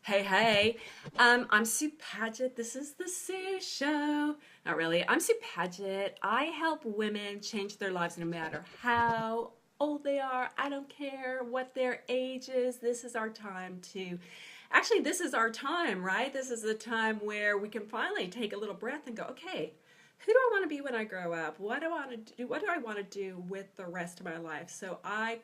Hey, hey. I'm Sue Paget. This is the Sue Show. Not really. I'm Sue Paget. I help women change their lives no matter how old they are. I don't care what their age is. This is our time to. Actually, this is our time, right? This is the time where we can finally take a little breath and go, okay, who do I want to be when I grow up? What do I want to do? What do I want to do with the rest of my life? So I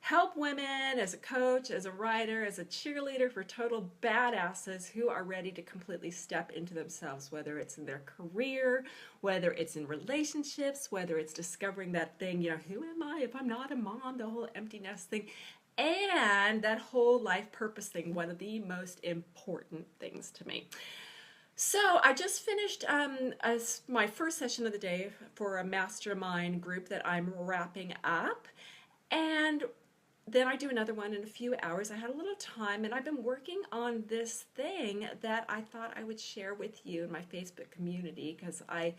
help women as a coach, as a writer, as a cheerleader for total badasses who are ready to completely step into themselves, whether it's in their career, whether it's in relationships, whether it's discovering that thing, who am I if I'm not a mom, the whole empty nest thing, and that whole life purpose thing, one of the most important things to me. So I just finished my first session of the day for a mastermind group that I'm wrapping up. And then I do another one in a few hours. I had a little time and I've been working on this thing that I thought I would share with you in my Facebook community because I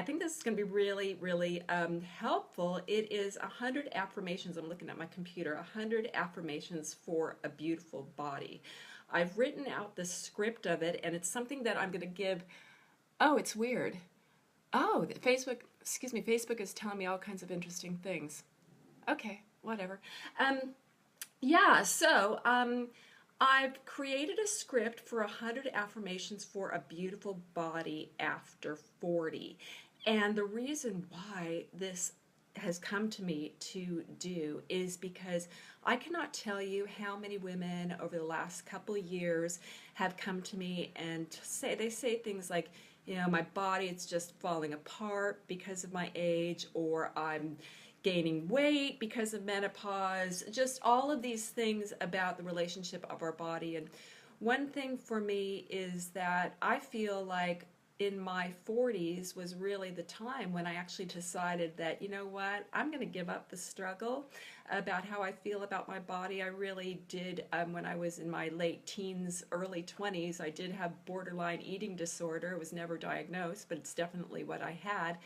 think this is going to be really, really helpful. It is 100 affirmations. I'm looking at my computer, 100 affirmations for a beautiful body. I've written out the script of it and it's something that I'm going to give. Oh, it's weird. Oh, Facebook is telling me all kinds of interesting things. Okay, whatever. Um, yeah, so I've created a script for 100 affirmations for a beautiful body after 40. And the reason why this has come to me to do is because I cannot tell you how many women over the last couple of years have come to me and they say things like, my body it's just falling apart because of my age, or I'm gaining weight because of menopause, just all of these things about the relationship of our body. And one thing for me is that I feel like in my 40s was really the time when I actually decided that, you know what, I'm going to give up the struggle about how I feel about my body. I really did, when I was in my late teens, early 20s, I did have borderline eating disorder. It was never diagnosed, but it's definitely what I had.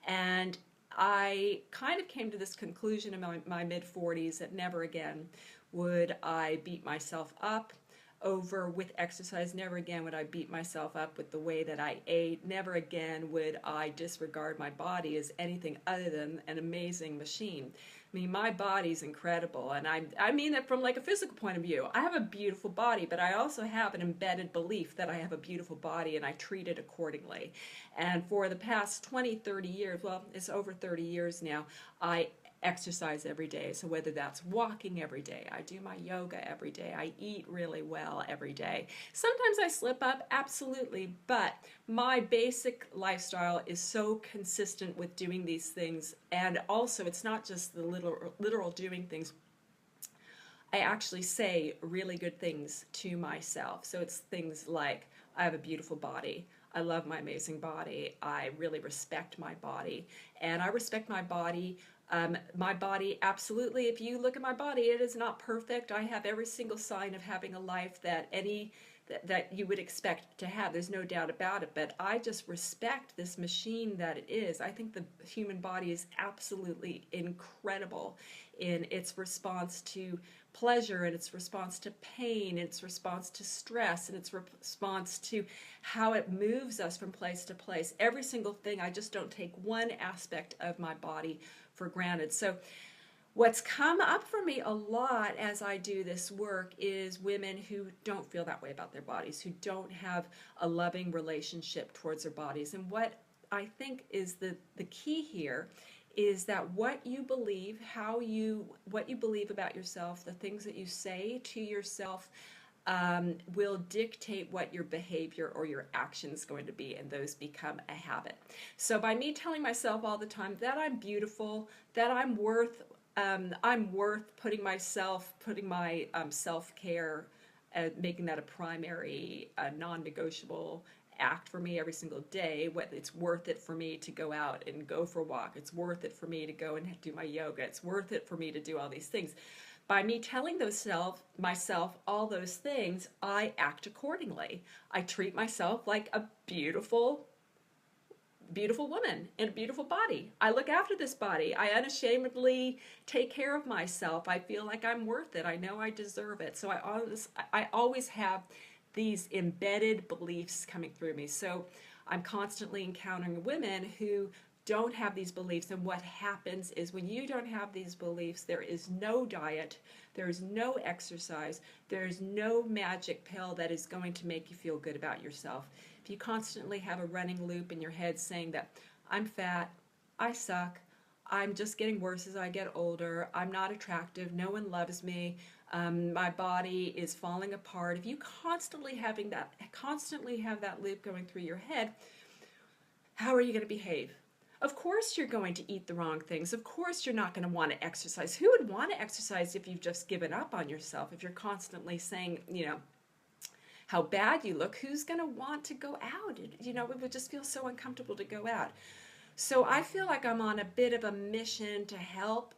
And I kind of came to this conclusion in my mid 40s that never again would I beat myself up over with exercise. Never again would I beat myself up with the way that I ate. Never again would I disregard my body as anything other than an amazing machine. I mean, my body's incredible, and I mean that from like a physical point of view. I have a beautiful body, but I also have an embedded belief that I have a beautiful body and I treat it accordingly. And for the past 20, 30 years, well, it's over 30 years now, I exercise every day. So whether that's walking every day, I do my yoga every day, I eat really well every day. Sometimes I slip up, absolutely, but my basic lifestyle is so consistent with doing these things. And also, it's not just the literal doing things. I actually say really good things to myself. So it's things like, I have a beautiful body. I love my amazing body. I really respect my body. And I respect my body. My body, absolutely, if you look at my body, it is not perfect. I have every single sign of having a life that you would expect to have. There's no doubt about it. But I just respect this machine that it is. I think the human body is absolutely incredible in its response to pleasure, and its response to pain, and its response to stress, and its response to how it moves us from place to place. Every single thing, I just don't take one aspect of my body for granted. So what's come up for me a lot as I do this work is women who don't feel that way about their bodies, who don't have a loving relationship towards their bodies. And what I think is the key here is that what you believe, what you believe about yourself, the things that you say to yourself, will dictate what your behavior or your action is going to be, and those become a habit. So by me telling myself all the time that I'm beautiful, that I'm worth putting my self-care, making that a primary, non-negotiable act for me every single day. It's worth it for me to go out and go for a walk. It's worth it for me to go and do my yoga. It's worth it for me to do all these things. By me telling myself all those things, I act accordingly. I treat myself like a beautiful woman in a beautiful body. I look after this body. I unashamedly take care of myself. I feel like I'm worth it. I know I deserve it. So I always have these embedded beliefs coming through me. So I'm constantly encountering women who don't have these beliefs, and what happens is when you don't have these beliefs, there is no diet, there is no exercise, there is no magic pill that is going to make you feel good about yourself. If you constantly have a running loop in your head saying that I'm fat, I suck, I'm just getting worse as I get older, I'm not attractive, no one loves me, my body is falling apart. If you constantly have that loop going through your head, how are you going to behave? Of course you're going to eat the wrong things. Of course you're not going to want to exercise. Who would want to exercise if you've just given up on yourself? If you're constantly saying, how bad you look, who's going to want to go out? It would just feel so uncomfortable to go out. So I feel like I'm on a bit of a mission to help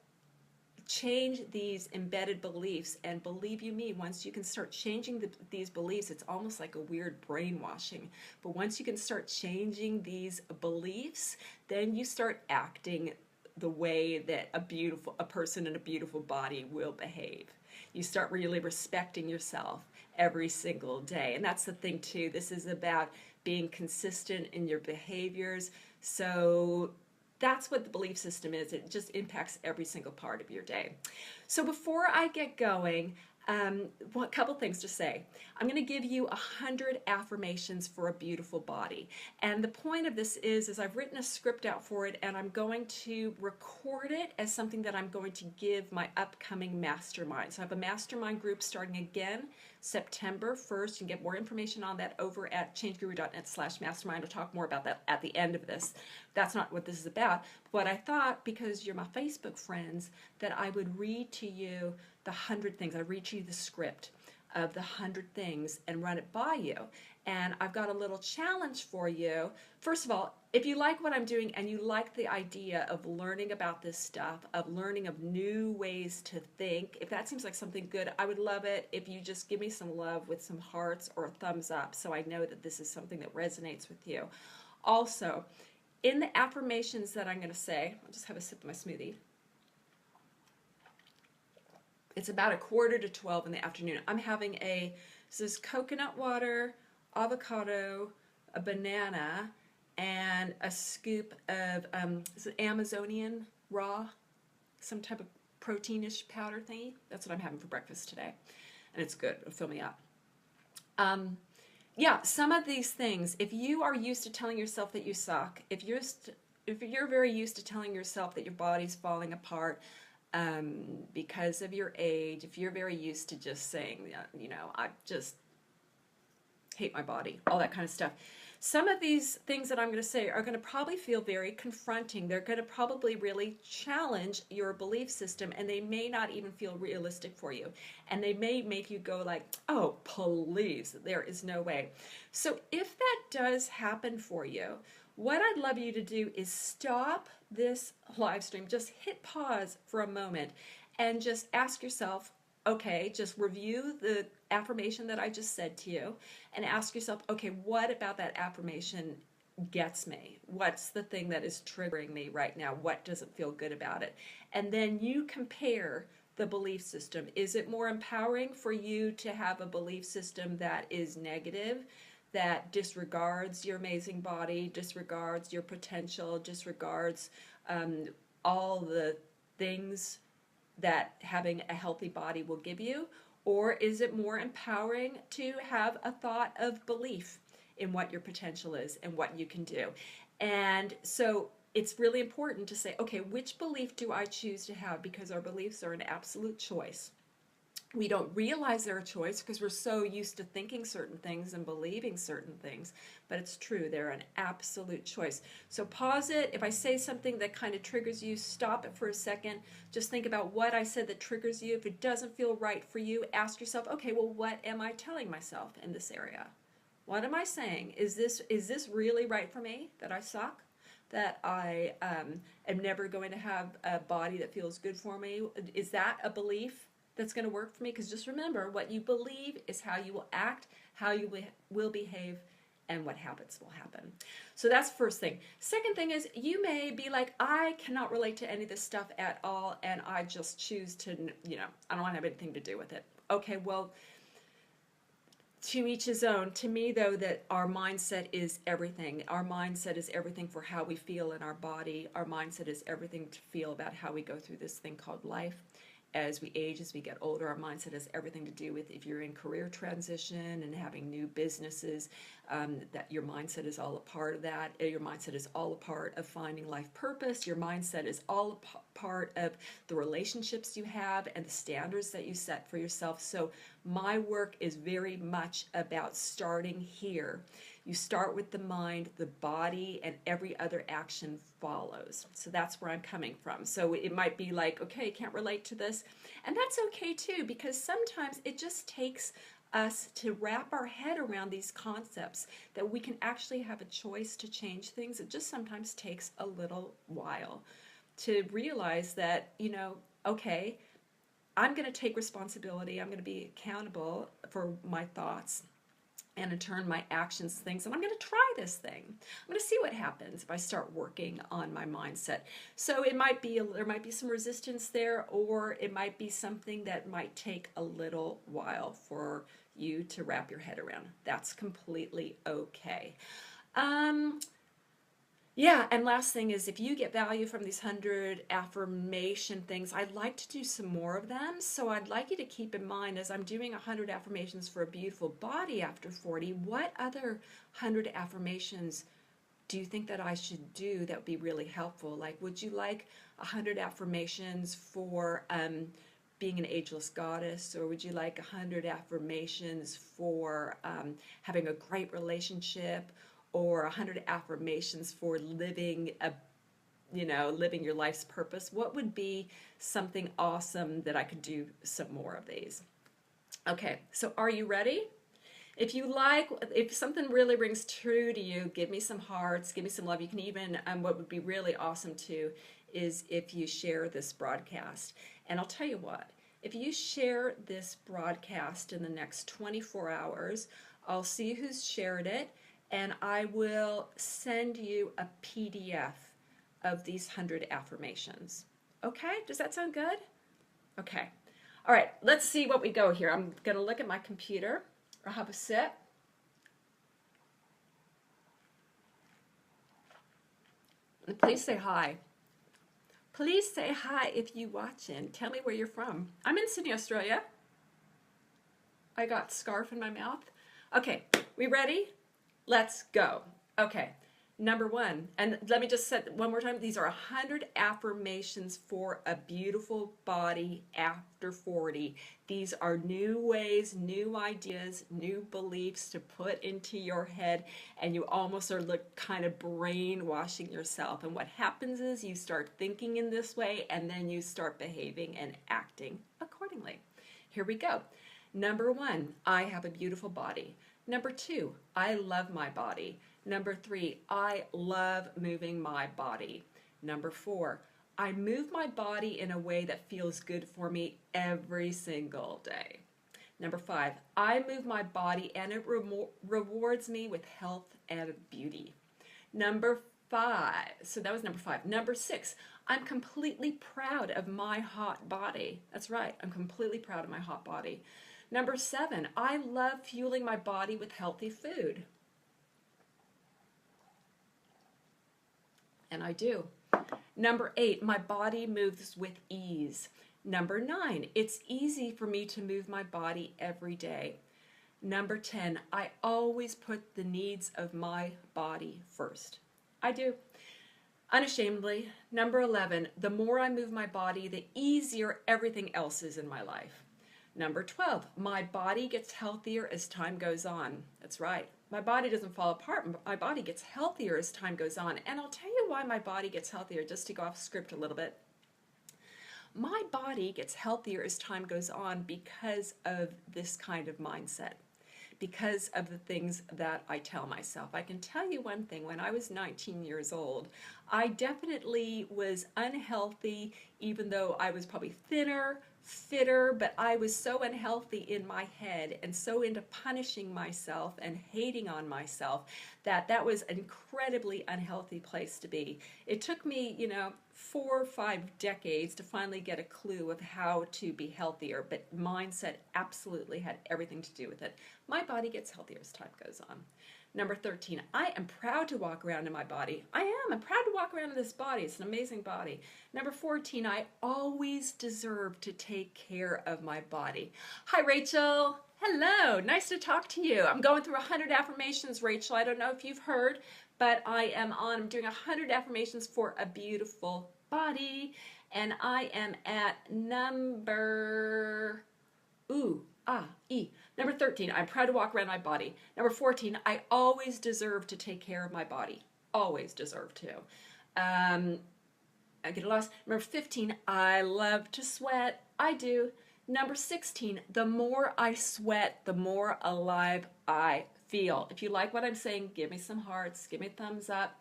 change these embedded beliefs. And believe you me, once you can start changing these beliefs, it's almost like a weird brainwashing. But once you can start changing these beliefs, then you start acting the way that a person in a beautiful body will behave. You start really respecting yourself every single day. And that's the thing too. This is about being consistent in your behaviors. So that's what the belief system is. It just impacts every single part of your day. So before I get going, a couple things to say. I'm going to give you 100 affirmations for a beautiful body. And the point of this is I've written a script out for it, and I'm going to record it as something that I'm going to give my upcoming mastermind. So I have a mastermind group starting again September 1st. You can get more information on that over at changeguru.net/mastermind. I'll talk more about that at the end of this. That's not what this is about. But I thought, because you're my Facebook friends, that I would read to you the 100 things. I read to you the script of the 100 things and run it by you. And I've got a little challenge for you. First of all, if you like what I'm doing and you like the idea of learning about this stuff, of learning of new ways to think, if that seems like something good, I would love it if you just give me some love with some hearts or a thumbs up so I know that this is something that resonates with you. Also, in the affirmations that I'm going to say, I'll just have a sip of my smoothie. It's about 11:45 in the afternoon. I'm having this is coconut water, avocado, a banana, and a scoop of is it Amazonian raw, some type of proteinish powder thingy. That's what I'm having for breakfast today, and it's good. It'll fill me up. Yeah, some of these things. If you are used to telling yourself that you suck, if you're very used to telling yourself that your body's falling apart, because of your age, if you're very used to just saying, I just hate my body, all that kind of stuff. Some of these things that I'm going to say are going to probably feel very confronting. They're going to probably really challenge your belief system, and they may not even feel realistic for you. And they may make you go like, oh, please, there is no way. So if that does happen for you, what I'd love you to do is stop this live stream, just hit pause for a moment and just ask yourself, okay, just review the affirmation that I just said to you and ask yourself, okay, what about that affirmation gets me? What's the thing that is triggering me right now? What doesn't feel good about it? And then you compare the belief system. Is it more empowering for you to have a belief system that is negative, that disregards your amazing body, disregards your potential, disregards all the things that having a healthy body will give you? Or is it more empowering to have a thought of belief in what your potential is and what you can do? And so it's really important to say, okay, which belief do I choose to have? Because our beliefs are an absolute choice. We don't realize they're a choice because we're so used to thinking certain things and believing certain things, but it's true, they're an absolute choice. So pause it. If I say something that kind of triggers you, stop it for a second. Just think about what I said that triggers you. If it doesn't feel right for you, ask yourself, okay, well, what am I telling myself in this area? What am I saying? Is this really right for me, that I suck? That I am never going to have a body that feels good for me? Is that a belief that's going to work for me? Because just remember, what you believe is how you will act, how you will behave, and what habits will happen. So that's the first thing. Second thing is, you may be like, I cannot relate to any of this stuff at all, and I just choose to, I don't want to have anything to do with it. Okay, well, To each his own. To me, though, that our mindset is everything. Our mindset is everything for how we feel in our body. Our mindset is everything to feel about how we go through this thing called life. As we age, as we get older, our mindset has everything to do with if you're in career transition and having new businesses, that your mindset is all a part of that. Your mindset is all a part of finding life purpose. Your mindset is all a part of the relationships you have and the standards that you set for yourself. So my work is very much about starting here. You start with the mind, the body, and every other action follows. So that's where I'm coming from. So it might be like, okay, can't relate to this. And that's okay too, because sometimes it just takes us to wrap our head around these concepts that we can actually have a choice to change things. It just sometimes takes a little while to realize that, okay, I'm going to take responsibility. I'm going to be accountable for my thoughts and in turn my actions, things, and I'm going to try this thing. I'm going to see what happens if I start working on my mindset. So it might be, there might be some resistance there, or it might be something that might take a little while for you to wrap your head around. That's completely okay. Yeah, and last thing is, if you get value from these 100 affirmation things, I'd like to do some more of them. So I'd like you to keep in mind, as I'm doing 100 affirmations for a beautiful body after 40, what other 100 affirmations do you think that I should do that would be really helpful? Like, would you like 100 affirmations for being an ageless goddess, or would you like 100 affirmations for having a great relationship, or 100 affirmations for living living your life's purpose? What would be something awesome that I could do some more of these? Okay, so are you ready? If something really rings true to you, give me some hearts, give me some love. You can even, what would be really awesome too, is if you share this broadcast. And I'll tell you what, if you share this broadcast in the next 24 hours, I'll see who's shared it, and I will send you a PDF of these 100 affirmations. Okay, does that sound good? Okay. All right, let's see what we go here. I'm going to look at my computer. I'll have a sip. And please say hi. Please say hi if you're watching. Tell me where you're from. I'm in Sydney, Australia. I got scarf in my mouth. Okay, we ready? Let's go. Okay, number one, and let me just say one more time, these are 100 affirmations for a beautiful body after 40. These are new ways, new ideas, new beliefs to put into your head, and you almost are kind of brainwashing yourself. And what happens is you start thinking in this way, and then you start behaving and acting accordingly. Here we go. Number one, I have a beautiful body. Number two, I love my body. Number three, I love moving my body. Number four, I move my body in a way that feels good for me every single day. Number five, I move my body and it rewards me with health and beauty. Number five, so that was number five. Number six, I'm completely proud of my hot body. That's right, I'm completely proud of my hot body. Number seven, I love fueling my body with healthy food. And I do. Number eight, my body moves with ease. Number nine, it's easy for me to move my body every day. Number 10, I always put the needs of my body first. I do. Unashamedly. Number 11, the more I move my body, the easier everything else is in my life. Number 12, my body gets healthier as time goes on. That's right. My body doesn't fall apart. My body gets healthier as time goes on. And I'll tell you why my body gets healthier, just to go off script a little bit. My body gets healthier as time goes on because of this kind of mindset, because of the things that I tell myself. I can tell you one thing, when I was 19 years old, I definitely was unhealthy, even though I was probably thinner, fitter, but I was so unhealthy in my head and so into punishing myself and hating on myself that that was an incredibly unhealthy place to be. It took me, 4 or 5 decades to finally get a clue of how to be healthier, but mindset absolutely had everything to do with it. My body gets healthier as time goes on. Number 13, I am proud to walk around in my body. I'm proud to walk around in this body. It's an amazing body. Number 14, I always deserve to take care of my body. Hi, Rachel. Hello, nice to talk to you. I'm going through 100 affirmations, Rachel. I don't know if you've heard, but I'm doing 100 affirmations for a beautiful body, and I am at number Number 13, I'm proud to walk around my body. Number 14, I always deserve to take care of my body. Always deserve to. I get lost. Number 15, I love to sweat. I do. Number 16, the more I sweat, the more alive I feel. If you like what I'm saying, give me some hearts, give me a thumbs up.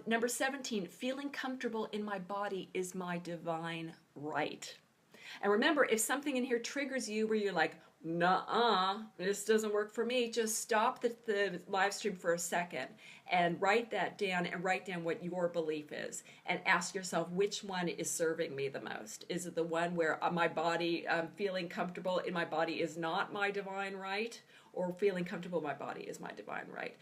Number 17, feeling comfortable in my body is my divine right. And remember, if something in here triggers you where you're like, nuh-uh, this doesn't work for me, just stop the live stream for a second and write that down, and write down what your belief is, and ask yourself, which one is serving me the most? Is it the one where my body, feeling comfortable in my body is not my divine right, or feeling comfortable in my body is my divine right?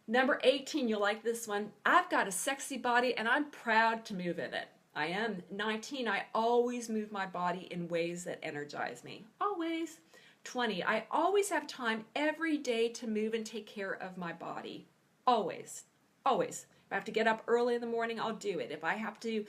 Number 18, you'll like this one. I've got a sexy body and I'm proud to move in it. I am. 19, I always move my body in ways that energize me. Always. 20, I always have time every day to move and take care of my body. Always. Always. If I have to get up early in the morning, I'll do it. If I have to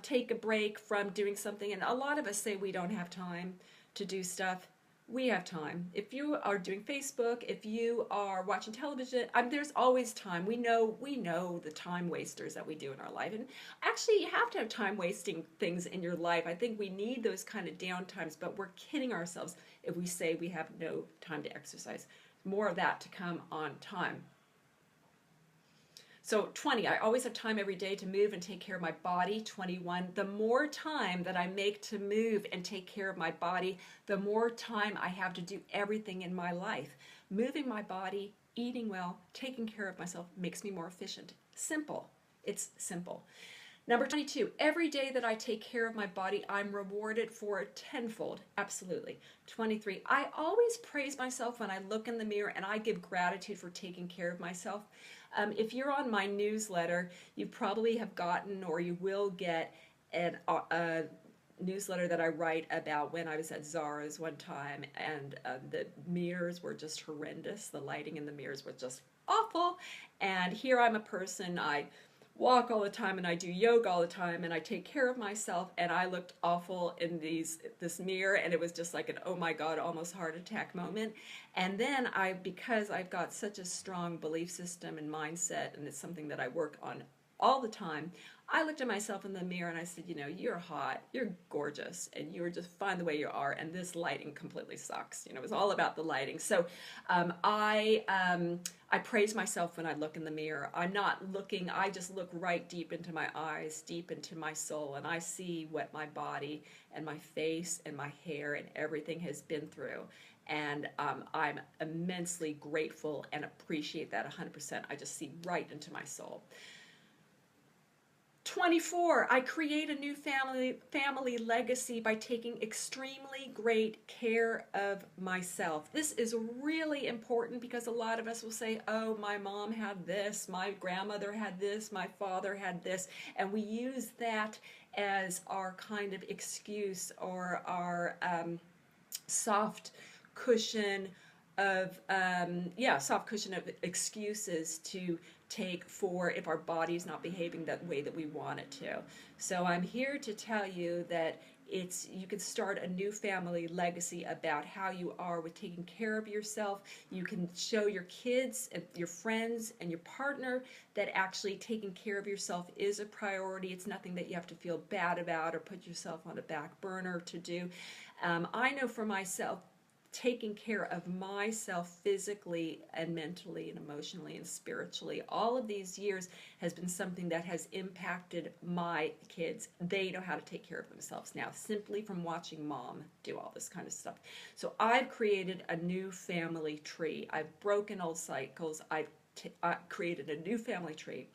take a break from doing something, and a lot of us say we don't have time to do stuff, we have time. If you are doing Facebook, if you are watching television, there's always time. We know the time wasters that we do in our life. And actually, you have to have time wasting things in your life. I think we need those kind of down times, but we're kidding ourselves if we say we have no time to exercise. More of that to come on time. So 20, I always have time every day to move and take care of my body. 21, the more time that I make to move and take care of my body, the more time I have to do everything in my life. Moving my body, eating well, taking care of myself makes me more efficient. Simple. It's simple. Number 22, every day that I take care of my body, I'm rewarded for it tenfold. Absolutely. 23, I always praise myself when I look in the mirror, and I give gratitude for taking care of myself. If you're on my newsletter, you probably have gotten, or you will get, a newsletter that I write about when I was at Zara's one time, and the mirrors were just horrendous. The lighting in the mirrors was just awful. And here I'm a person, I walk all the time and I do yoga all the time and I take care of myself, and I looked awful in this mirror, and it was just like an oh my god, almost heart attack moment. And then because I've got such a strong belief system and mindset, and it's something that I work on all the time, I looked at myself in the mirror and I said, you're hot, you're gorgeous, and you're just fine the way you are, and this lighting completely sucks. It was all about the lighting. So I praise myself when I look in the mirror. I'm not looking, I just look right deep into my eyes, deep into my soul, and I see what my body and my face and my hair and everything has been through. And I'm immensely grateful and appreciate that 100%. I just see right into my soul. 24, I create a new family legacy by taking extremely great care of myself. This is really important because a lot of us will say, oh, my mom had this, my grandmother had this, my father had this, and we use that as our kind of excuse, or our soft cushion of excuses to take for if our body's not behaving that way that we want it to. So I'm here to tell you that you can start a new family legacy about how you are with taking care of yourself. You can show your kids and your friends and your partner that actually taking care of yourself is a priority. It's nothing that you have to feel bad about or put yourself on a back burner to do. I know for myself, taking care of myself physically and mentally and emotionally and spiritually, all of these years has been something that has impacted my kids. They know how to take care of themselves now, simply from watching mom do all this kind of stuff. So I've created a new family tree. I've broken old cycles. I've created a new family tree.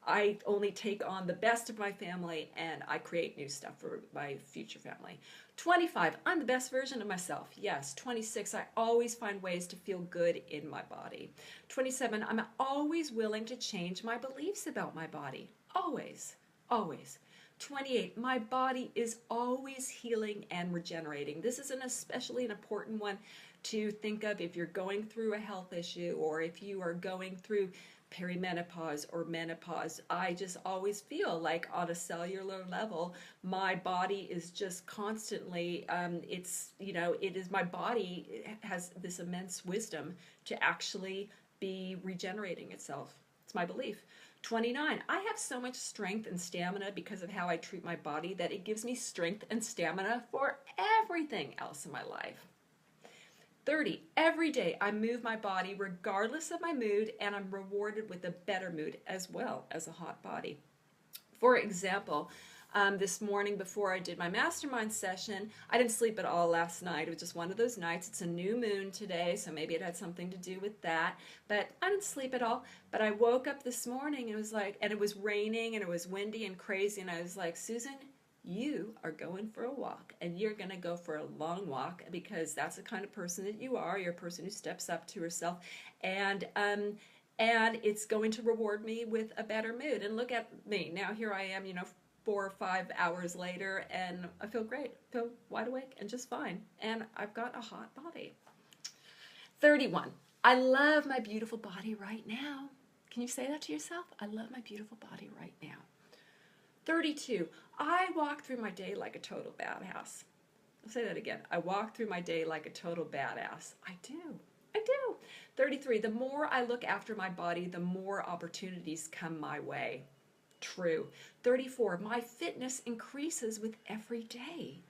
I only take on the best of my family and I create new stuff for my future family. 25, I'm the best version of myself. Yes. 26, I always find ways to feel good in my body. 27, I'm always willing to change my beliefs about my body. Always. Always. 28, my body is always healing and regenerating. This is an especially an important one to think of if you're going through a health issue or if you are going through perimenopause or menopause. I just always feel like on a cellular level, my body is just constantly, my body has this immense wisdom to actually be regenerating itself. It's my belief. 29, I have so much strength and stamina because of how I treat my body that it gives me strength and stamina for everything else in my life. 30, every day I move my body regardless of my mood, and I'm rewarded with a better mood as well as a hot body. For example, this morning before I did my mastermind session, I didn't sleep at all last night. It was just one of those nights. It's a new moon today, so maybe it had something to do with that. But I didn't sleep at all. But I woke up this morning and it was raining and it was windy and crazy. And I was like, Susan, you are going for a walk, and you're going to go for a long walk because that's the kind of person that you are. You're a person who steps up to herself, and it's going to reward me with a better mood. And look at me now. Here I am, 4 or 5 hours later, and I feel great. I feel wide awake and just fine. And I've got a hot body. 31. I love my beautiful body right now. Can you say that to yourself? I love my beautiful body right now. 32, I walk through my day like a total badass. I'll say that again. I walk through my day like a total badass. I do. 33, the more I look after my body, the more opportunities come my way. True. 34, my fitness increases with every day.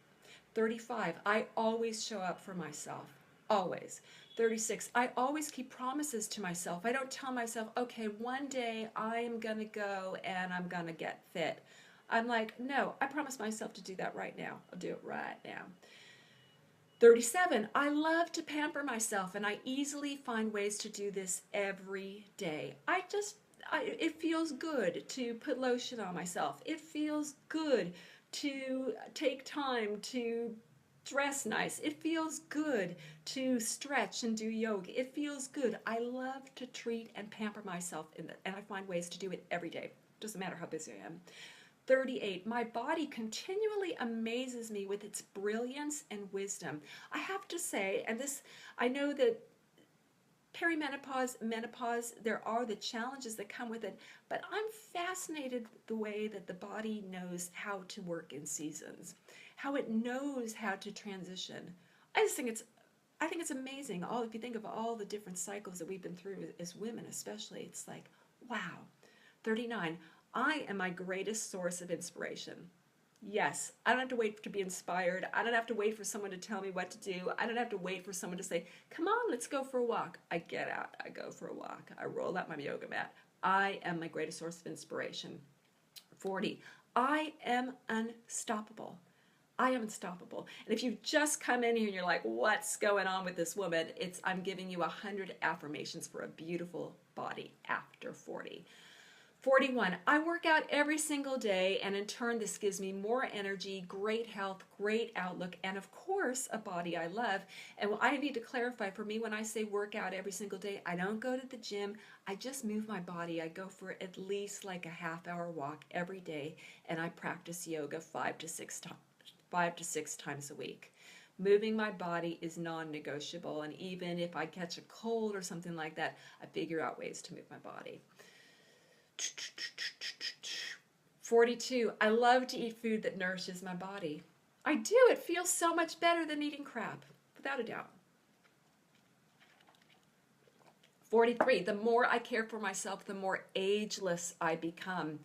35, I always show up for myself. Always. 36, I always keep promises to myself. I don't tell myself, okay, one day I am going to go and I'm going to get fit. I'm like, no, I promise myself to do that right now. I'll do it right now. 37, I love to pamper myself, and I easily find ways to do this every day. It feels good to put lotion on myself. It feels good to take time to dress nice. It feels good to stretch and do yoga. It feels good. I love to treat and pamper myself, and I find ways to do it every day. Doesn't matter how busy I am. 38, my body continually amazes me with its brilliance and wisdom. I have to say, and this, I know that perimenopause, menopause, there are the challenges that come with it, but I'm fascinated with the way that the body knows how to work in seasons, how it knows how to transition. I think it's amazing. If you think of all the different cycles that we've been through as women, especially, it's like, wow. 39, I am my greatest source of inspiration. Yes, I don't have to wait to be inspired. I don't have to wait for someone to tell me what to do. I don't have to wait for someone to say, come on, let's go for a walk. I get out, I go for a walk. I roll out my yoga mat. I am my greatest source of inspiration. 40, I am unstoppable. I am unstoppable. And if you've just come in here and you're like, what's going on with this woman? I'm giving you 100 affirmations for a beautiful body after 40. 41, I work out every single day, and in turn this gives me more energy, great health, great outlook, and of course a body I love. And I need to clarify, for me, when I say work out every single day, I don't go to the gym. I just move my body. I go for at least like a half-hour walk every day, and I practice yoga 5 to 6 times a week. Moving my body is non-negotiable, and even if I catch a cold or something like that, I figure out ways to move my body. 42, I love to eat food that nourishes my body. I do. It feels so much better than eating crap, without a doubt. 43, the more I care for myself, the more ageless I become.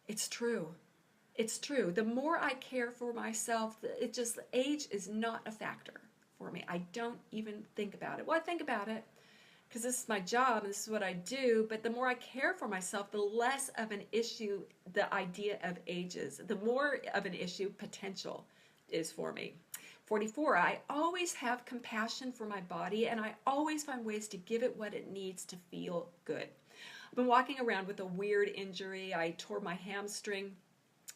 It's true. It's true. The more I care for myself, age is not a factor for me. I don't even think about it. Well, I think about it, because this is my job and this is what I do, but the more I care for myself, the less of an issue the idea of age is. The more of an issue potential is for me. 44, I always have compassion for my body, and I always find ways to give it what it needs to feel good. been walking around with a weird injury. I tore my hamstring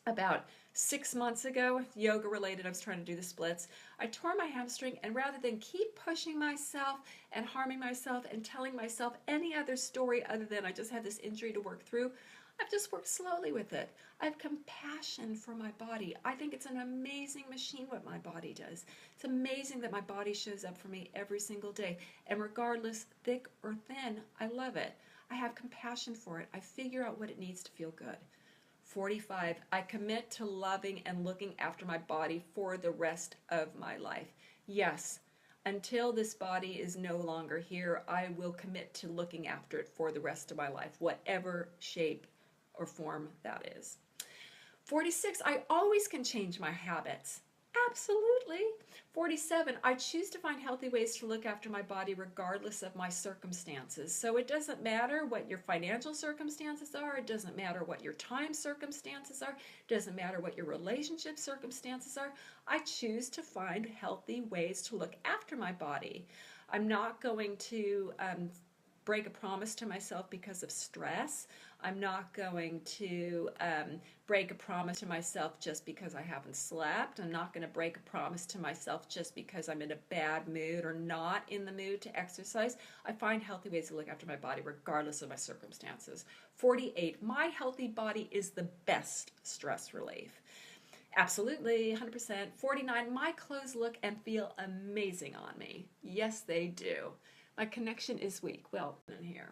about 6 months ago, yoga related. I was trying to do the splits. I tore my hamstring, and rather than keep pushing myself and harming myself and telling myself any other story other than I just had this injury to work through, I've just worked slowly with it. I have compassion for my body. I think it's an amazing machine what my body does. It's amazing that my body shows up for me every single day. And regardless, thick or thin, I love it. I have compassion for it. I figure out what it needs to feel good. 45, I commit to loving and looking after my body for the rest of my life. Yes, until this body is no longer here, I will commit to looking after it for the rest of my life, whatever shape or form that is. 46, I always can change my habits. Absolutely. 47, I choose to find healthy ways to look after my body regardless of my circumstances. So it doesn't matter what your financial circumstances are. It doesn't matter what your time circumstances are. It doesn't matter what your relationship circumstances are. I choose to find healthy ways to look after my body. I'm not going to break a promise to myself because of stress. I'm not going to break a promise to myself just because I haven't slept. I'm not going to break a promise to myself just because I'm in a bad mood or not in the mood to exercise. I find healthy ways to look after my body regardless of my circumstances. 48, my healthy body is the best stress relief. Absolutely, 100%. 49, my clothes look and feel amazing on me. Yes, they do. My connection is weak. Well, in here.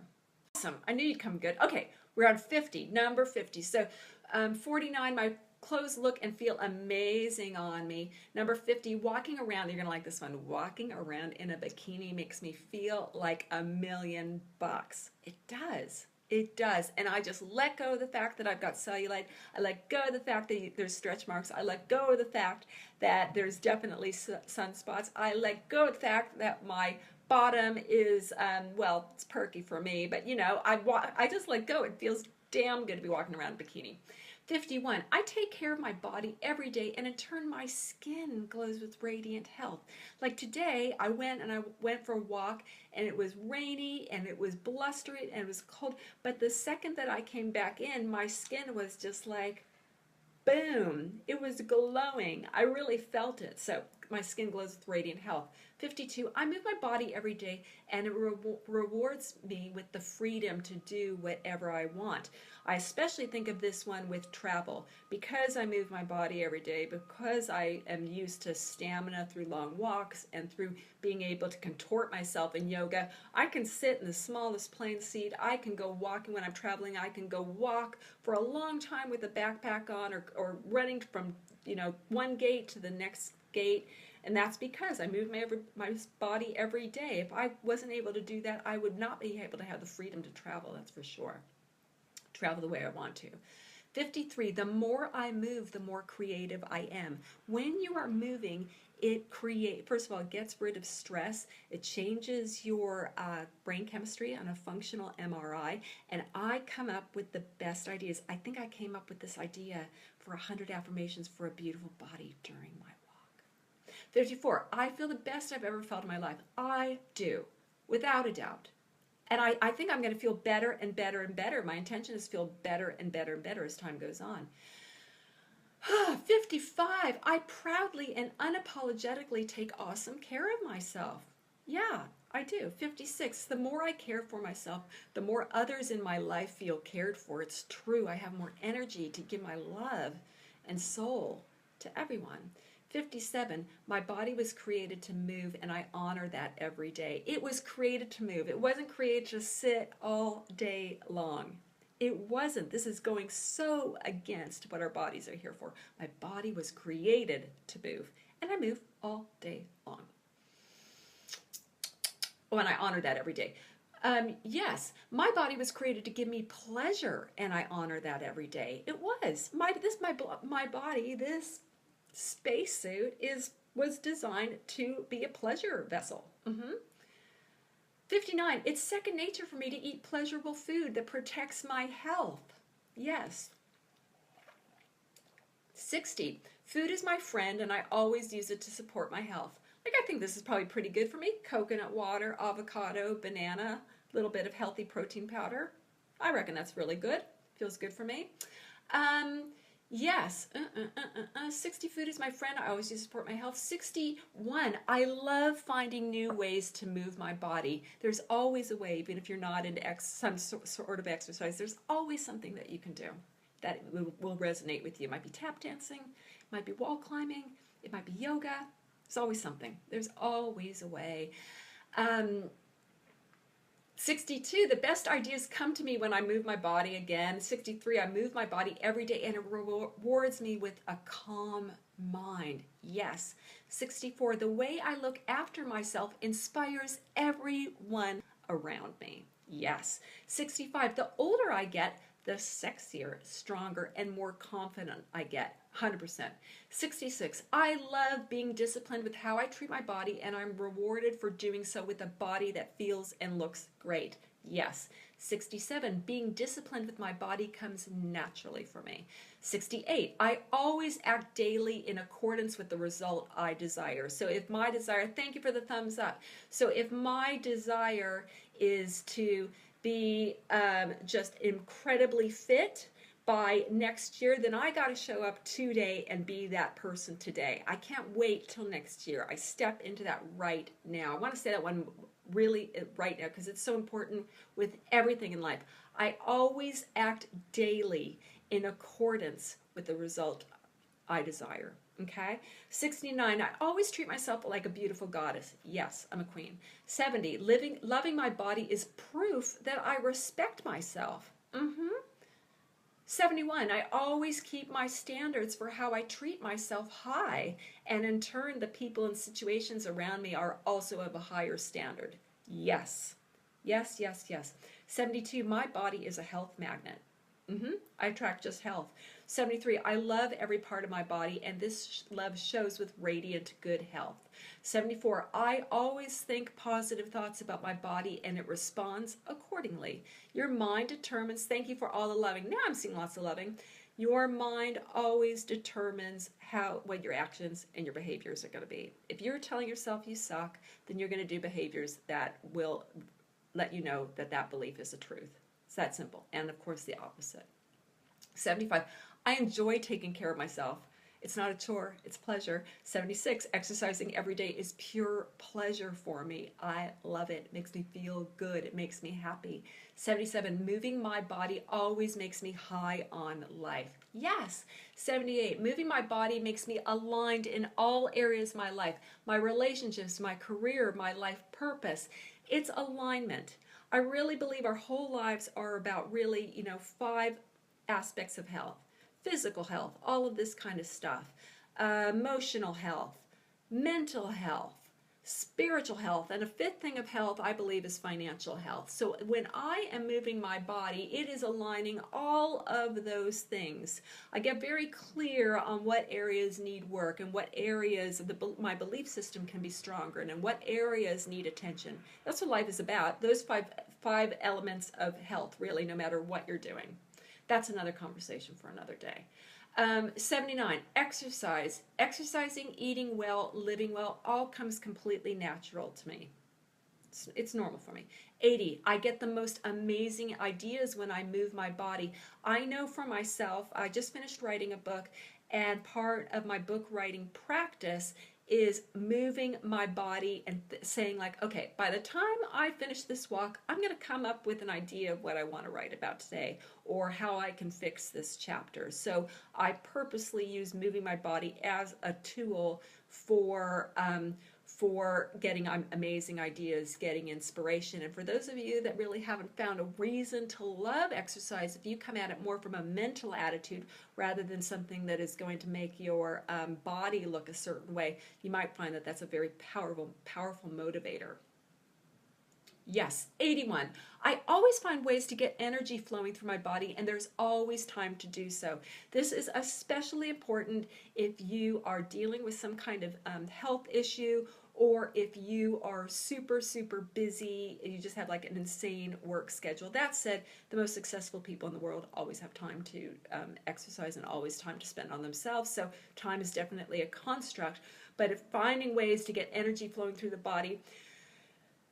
Awesome. I knew you'd come good. Okay, we're on 50, number 50. So 49, my clothes look and feel amazing on me. Number 50, walking around, you're going to like this one. Walking around in a bikini makes me feel like $1,000,000. It does. It does. And I just let go of the fact that I've got cellulite. I let go of the fact that there's stretch marks. I let go of the fact that there's definitely sunspots. I let go of the fact that my bottom is, well, it's perky for me, but you know, I just let go. It feels damn good to be walking around in a bikini. 51, I take care of my body every day, and in turn my skin glows with radiant health. Like today, I went for a walk, and it was rainy, and it was blustery, and it was cold, but the second that I came back in, my skin was just like, boom, it was glowing. I really felt it. So my skin glows with radiant health. 52, I move my body every day, and it rewards me with the freedom to do whatever I want. I especially think of this one with travel. Because I move my body every day, because I am used to stamina through long walks and through being able to contort myself in yoga, I can sit in the smallest plane seat. I can go walking when I'm traveling. I can go walk for a long time with a backpack on, or running from one gate to the next gate. And that's because I move my body every day. If I wasn't able to do that, I would not be able to have the freedom to travel, that's for sure. Travel the way I want to. 53, the more I move, the more creative I am. When you are moving, first of all, it gets rid of stress. It changes your brain chemistry on a functional MRI, and I come up with the best ideas. I think I came up with this idea for 100 affirmations for a beautiful body during my walk. 54, I feel the best I've ever felt in my life. I do, without a doubt. And I think I'm going to feel better and better and better. My intention is to feel better and better and better as time goes on. 55, I proudly and unapologetically take awesome care of myself. Yeah, I do. 56, the more I care for myself, the more others in my life feel cared for. It's true. I have more energy to give my love and soul to everyone. 57, my body was created to move, and I honor that every day. It was created to move. It wasn't created to sit all day long. It wasn't. This is going so against what our bodies are here for. My body was created to move, and I move all day long. Oh, and I honor that every day. Yes, my body was created to give me pleasure, and I honor that every day. It was. My body, this spacesuit was designed to be a pleasure vessel. 59, it's second nature for me to eat pleasurable food that protects my health. Yes. 60, food is my friend, and I always use it to support my health. Like, I think this is probably pretty good for me. Coconut water, avocado, banana, a little bit of healthy protein powder. I reckon that's really good. Feels good for me. Yes, 60 food is my friend. I always do support my health. 61, I love finding new ways to move my body. There's always a way, even if you're not into some sort of exercise, there's always something that you can do that will resonate with you. It might be tap dancing, it might be wall climbing, it might be yoga. There's always something. There's always a way. 62, the best ideas come to me when I move my body again. 63, I move my body every day and it rewards me with a calm mind. Yes. 64, the way I look after myself inspires everyone around me. Yes. 65, the older I get, the sexier, stronger, and more confident I get. 100%. 66, I love being disciplined with how I treat my body, and I'm rewarded for doing so with a body that feels and looks great. Yes. 67, being disciplined with my body comes naturally for me. 68, I always act daily in accordance with the result I desire. So if my desire, thank you for the thumbs up. So if my desire is to be just incredibly fit by next year, then I got to show up today and be that person today. I can't wait till next year. I step into that right now. I want to say that one really right now because it's so important with everything in life. I always act daily in accordance with the result I desire. Okay? 69, I always treat myself like a beautiful goddess. Yes, I'm a queen. 70, loving my body is proof that I respect myself. 71, I always keep my standards for how I treat myself high, and in turn, the people and situations around me are also of a higher standard. Yes. Yes, yes, yes. 72, my body is a health magnet. I attract just health. 73, I love every part of my body, and this love shows with radiant good health. 74, I always think positive thoughts about my body, and it responds accordingly. Your mind determines, thank you for all the loving. Now I'm seeing lots of loving. Your mind always determines what your actions and your behaviors are going to be. If you're telling yourself you suck, then you're going to do behaviors that will let you know that that belief is the truth. It's that simple. And of course, the opposite. 75, I enjoy taking care of myself. It's not a chore, it's pleasure. 76, exercising every day is pure pleasure for me. I love it. It makes me feel good. It makes me happy. 77, moving my body always makes me high on life. Yes. 78, moving my body makes me aligned in all areas of my life. My relationships, my career, my life purpose. It's alignment. I really believe our whole lives are about really, 5 aspects of health. Physical health, all of this kind of stuff. Emotional health, mental health, spiritual health, and a 5th thing of health I believe is financial health. So when I am moving my body, it is aligning all of those things. I get very clear on what areas need work and what areas of my belief system can be stronger and what areas need attention. That's what life is about. Those five elements of health, really, no matter what you're doing. That's another conversation for another day. 79, exercise. Exercising, eating well, living well, all comes completely natural to me. It's normal for me. 80, I get the most amazing ideas when I move my body. I know for myself, I just finished writing a book, and part of my book writing practice is moving my body and saying like, okay, by the time I finish this walk, I'm going to come up with an idea of what I want to write about today or how I can fix this chapter. So I purposely use moving my body as a tool for getting amazing ideas, getting inspiration. And for those of you that really haven't found a reason to love exercise, if you come at it more from a mental attitude rather than something that is going to make your body look a certain way, you might find that that's a very powerful motivator. Yes, 81. I always find ways to get energy flowing through my body, and there's always time to do so. This is especially important if you are dealing with some kind of health issue, or if you are super, super busy and you just have like an insane work schedule. That said, the most successful people in the world always have time to exercise and always time to spend on themselves. So time is definitely a construct, but if finding ways to get energy flowing through the body,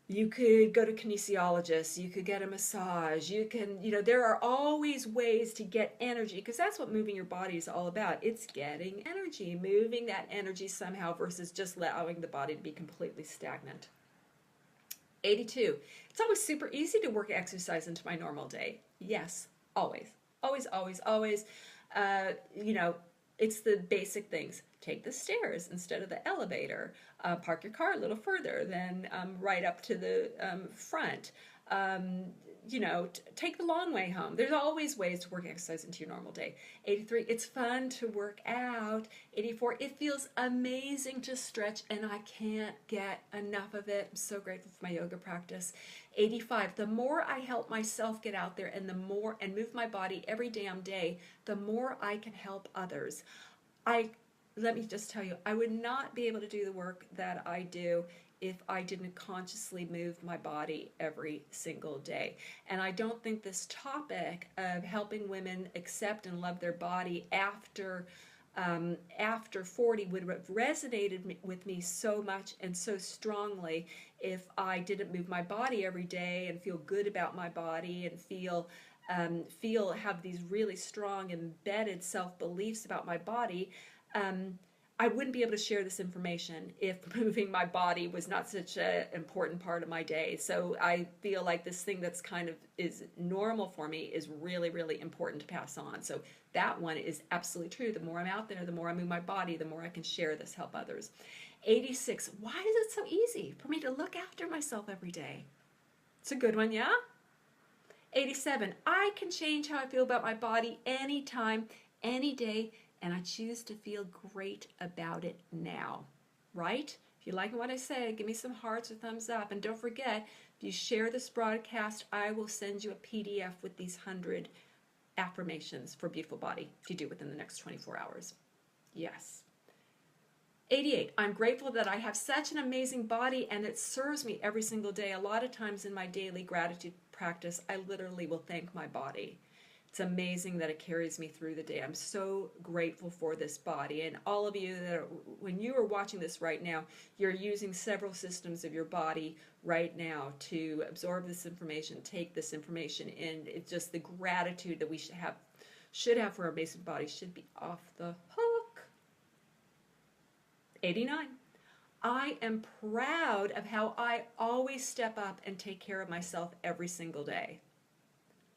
You could go to kinesiologists, you could get a massage, you can, there are always ways to get energy because that's what moving your body is all about. It's getting energy, moving that energy somehow versus just allowing the body to be completely stagnant. 82. It's always super easy to work exercise into my normal day. Yes, always. Always, always, always. Uh, you know, it's the basic things. Take the stairs instead of the elevator. Park your car a little further than right up to the front. Um, take the long way home. There's always ways to work exercise into your normal day. 83, it's fun to work out. 84, it feels amazing to stretch and I can't get enough of it. I'm so grateful for my yoga practice. 85, the more I help myself get out there and move my body every damn day, the more I can help others. Let me just tell you, I would not be able to do the work that I do if I didn't consciously move my body every single day. And I don't think this topic of helping women accept and love their body after 40 would have resonated with me so much and so strongly if I didn't move my body every day and feel good about my body and have these really strong embedded self-beliefs about my body. I wouldn't be able to share this information if moving my body was not such an important part of my day. So I feel like this thing that's kind of is normal for me is really, really important to pass on. So that one is absolutely true. The more I'm out there, the more I move my body, the more I can share this, help others. 86, why is it so easy for me to look after myself every day? It's a good one, yeah? 87, I can change how I feel about my body anytime, any day, and I choose to feel great about it now, right? If you like what I say, give me some hearts or thumbs up. And don't forget, if you share this broadcast, I will send you a PDF with these 100 affirmations for beautiful body if you do it within the next 24 hours. Yes. 88, I'm grateful that I have such an amazing body and it serves me every single day. A lot of times in my daily gratitude practice, I literally will thank my body. It's amazing that it carries me through the day. I'm so grateful for this body. And all of you when you are watching this right now, you're using several systems of your body right now to absorb this information, take this information in. It's just the gratitude that we should have for our amazing body should be off the hook. 89. I am proud of how I always step up and take care of myself every single day.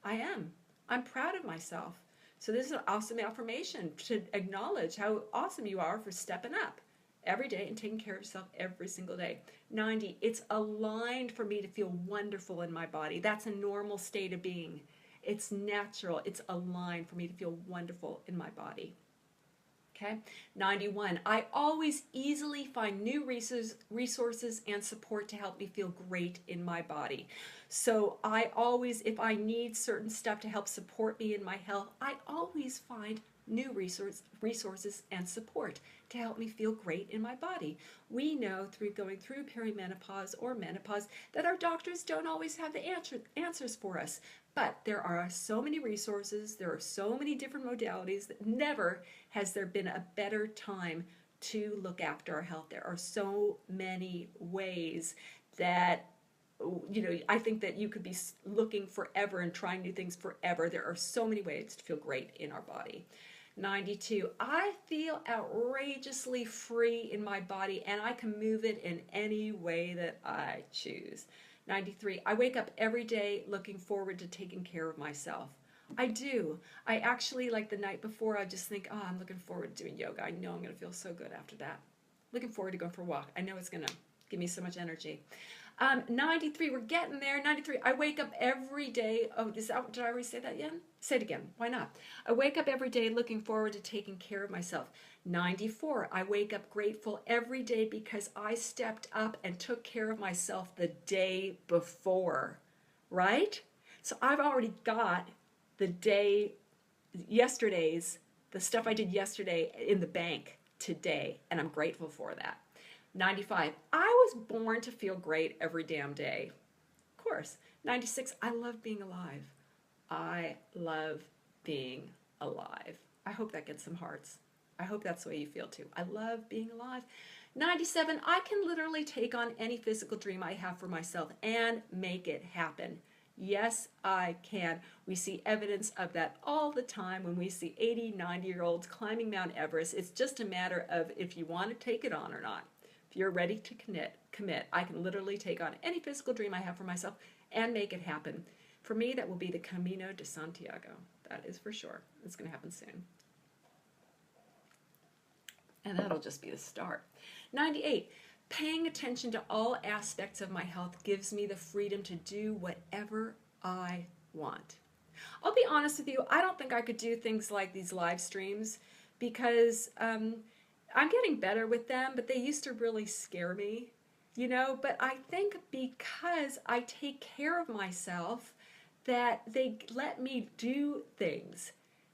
I am. I'm proud of myself. So this is an awesome affirmation to acknowledge how awesome you are for stepping up every day and taking care of yourself every single day. 90, it's aligned for me to feel wonderful in my body. That's a normal state of being. It's natural. It's aligned for me to feel wonderful in my body. Okay. 91, I always easily find new resources and support to help me feel great in my body. So I always, if I need certain stuff to help support me in my health, I always find new resources and support to help me feel great in my body. We know through going through perimenopause or menopause that our doctors don't always have the answers for us. But there are so many resources, there are so many different modalities that never has there been a better time to look after our health. There are so many ways that, I think that you could be looking forever and trying new things forever. There are so many ways to feel great in our body. 92, I feel outrageously free in my body and I can move it in any way that I choose. 93, I wake up every day looking forward to taking care of myself. I do. I actually, like the night before, I just think, oh, I'm looking forward to doing yoga. I know I'm going to feel so good after that. Looking forward to going for a walk. I know it's going to give me so much energy. 93, we're getting there. 93, I wake up every day. Oh, did I already say that yet? Say it again. Why not? I wake up every day looking forward to taking care of myself. 94, I wake up grateful every day because I stepped up and took care of myself the day before, right? So I've already got the stuff I did yesterday in the bank today, and I'm grateful for that. 95, I was born to feel great every damn day. Of course. 96, I love being alive. I love being alive. I hope that gets some hearts. I hope that's the way you feel too. I love being alive. 97, I can literally take on any physical dream I have for myself and make it happen. Yes, I can. We see evidence of that all the time when we see 80, 90-year-olds climbing Mount Everest. It's just a matter of if you want to take it on or not. If you're ready to commit, I can literally take on any physical dream I have for myself and make it happen. For me, that will be the Camino de Santiago. That is for sure. It's going to happen soon. And that'll just be the start. 98, paying attention to all aspects of my health gives me the freedom to do whatever I want. I'll be honest with you, I don't think I could do things like these live streams because I'm getting better with them, but they used to really scare me, you know, but I think because I take care of myself that they let me do things.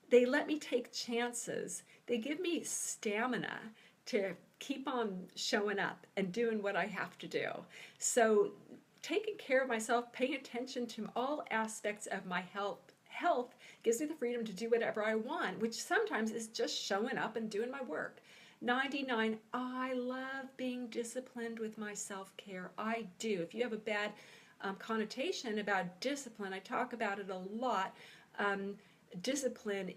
They let me take chances. They give me stamina to keep on showing up and doing what I have to do. So taking care of myself, paying attention to all aspects of my health gives me the freedom to do whatever I want, which sometimes is just showing up and doing my work. 99, I love being disciplined with my self-care. I do. If you have a bad connotation about discipline, I talk about it a lot. Discipline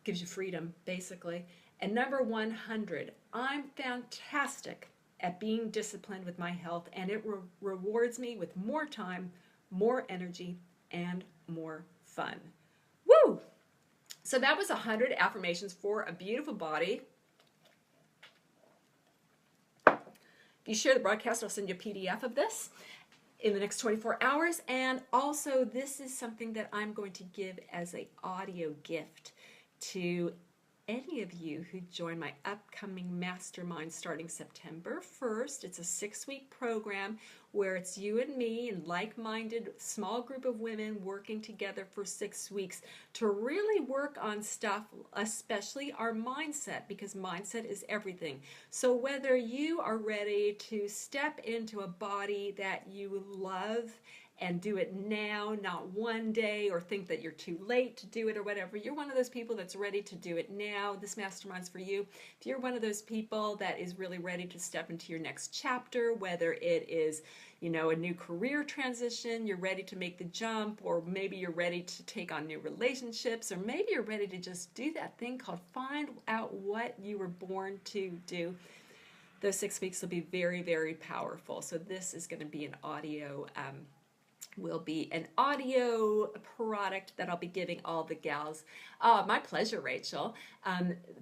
gives you freedom, basically. And number 100, I'm fantastic at being disciplined with my health, and it rewards me with more time, more energy, and more fun. Woo! So that was 100 affirmations for a beautiful body. If you share the broadcast, I'll send you a PDF of this in the next 24 hours. And also, this is something that I'm going to give as an audio gift to any of you who join my upcoming mastermind starting September 1st. It's a 6-week program where it's you and me and like-minded small group of women working together for 6 weeks to really work on stuff, especially our mindset, because mindset is everything. So whether you are ready to step into a body that you love and do it now, not one day, or think that you're too late to do it or whatever. You're one of those people that's ready to do it now. This mastermind's for you. If you're one of those people that is really ready to step into your next chapter, whether it is, you know, a new career transition, you're ready to make the jump, or maybe you're ready to take on new relationships, or maybe you're ready to just do that thing called find out what you were born to do. Those 6 weeks will be very, very powerful. So this is going to be an audio will be an audio product that I'll be giving all the gals. My pleasure, Rachel.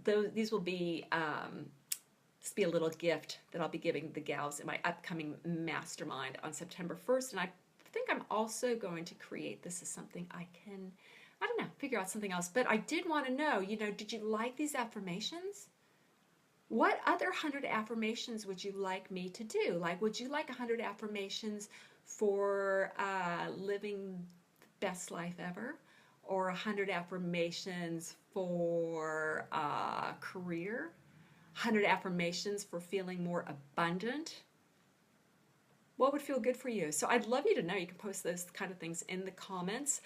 These will be this be a little gift that I'll be giving the gals in my upcoming mastermind on September 1st. And I think I'm also going to create this as something I can, I don't know, figure out something else. But I did want to know, you know, did you like these affirmations? What other 100 affirmations would you like me to do? Like, would you like 100 affirmations for living the best life ever, or 100 affirmations for career, 100 affirmations for feeling more abundant? What would feel good for you? So I'd love you to know. You can post those kind of things in the comments.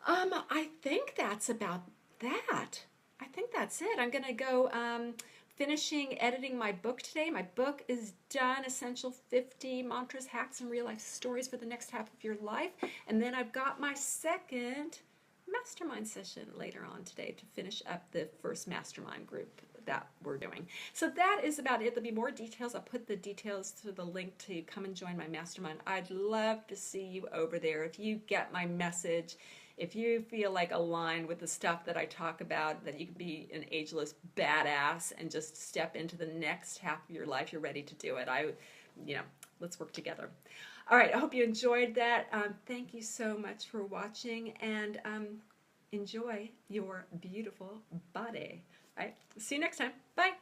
I think that's about that. I think that's it. I'm going to go finishing editing my book today. My book is done, Essential 50 Mantras, Hacks, and Real Life Stories for the Next Half of Your Life. And then I've got my second mastermind session later on today to finish up the first mastermind group that we're doing. So that is about it. There'll be more details. I'll put the details to the link to come and join my mastermind. I'd love to see you over there. If you get my message, if you feel like aligned with the stuff that I talk about, that you can be an ageless badass and just step into the next half of your life, you're ready to do it. Let's work together. All right, I hope you enjoyed that. Thank you so much for watching, and enjoy your beautiful body. All right, see you next time. Bye.